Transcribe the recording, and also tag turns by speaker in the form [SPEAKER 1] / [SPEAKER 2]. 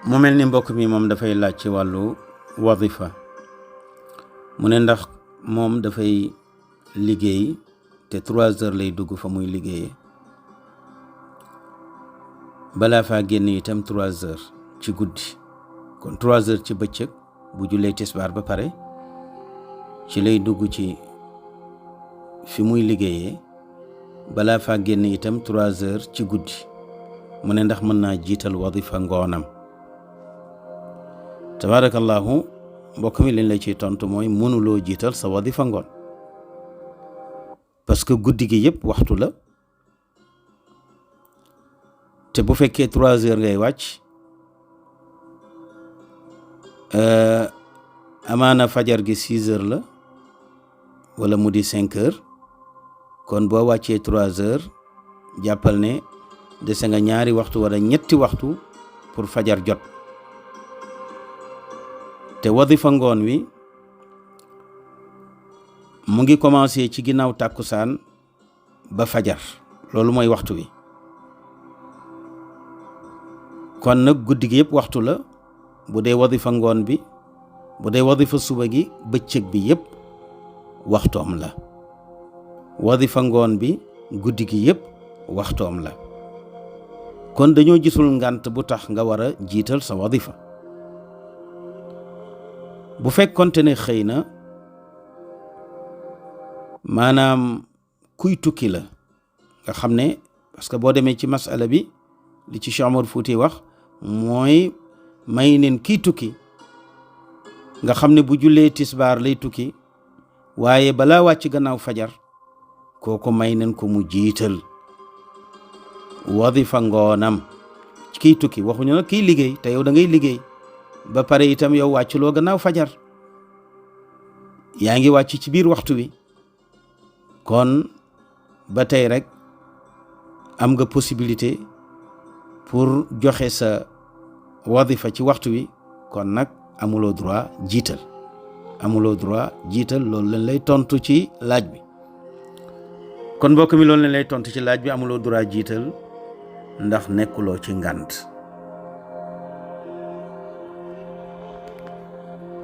[SPEAKER 1] mu mel ni mbokk mi moom dafay laaj ci wàllu wadifa mu ne ndax moom dafay liggéey te 3 heures lay dugg fa muy liggéeyee balaa faa génn itam 3 heures ci guddi kon 3 heures ci bëccëg bu jullee tisbaar ba pare ci lay dugg ci fi muy liggéeyee balaa faa génn itam 3 heures ci guddi mu ne ndax mën naa jiital wadifa ngoonam tabarakallahu mbokk mi liñ la ciy tontu mooy mënuloo jiital sa wadifa ngoon parce que guddi gi yëpp waxtu la te bu fekkee 3 heures ngay wàcc amaana fajar gi 6 heures la wala mu di 5 heures kon boo wàccee 3 heures jàppal ne dese nga ñaari waxtu wala ñetti waxtu pour fajar jot te wadifa ngoon wi mu ngi commencé ci ginnaaw tàkkusaan ba fajar loolu mooy waxtu wi kon nag guddi gi yëpp waxtu la bu dee wadifa ngoon bi bu dee wadifa suba gi bëccëg bi yëpp waxtoom la wadifa ngoon bi guddi gi yëpp waxtoom la kon dañoo gisul ngànt bu tax nga war a jiital sa wadifa bu fekkonte ne xëy na maanaam kuy tukki la nga xam ne parce que boo demee ci masala bi li ci Cheikh Omar Fouti wax mooy may neen kiy tukki nga xam ne bu jullee tisbaar lay tukki waaye balaa wàcc gannaaw fajar kooku may neen ko mu jiital wadifa ngoonam kiy tukki waxuñu nag kiy liggéey te yow da ngay liggéey ba pare itam yow wàcculoo gannaaw fajar yaa ngi wàcc ci biir waxtu wi kon ba tey rek am nga possibilité pour joxe sa wadifa ci waxtu wi kon nag amuloo droit jiital loolu lañ lay tontu ci laaj bi kon mbokk mi loolu lañ lay tontu ci laaj bi amuloo droit jiital ndax nekkuloo ci ngànt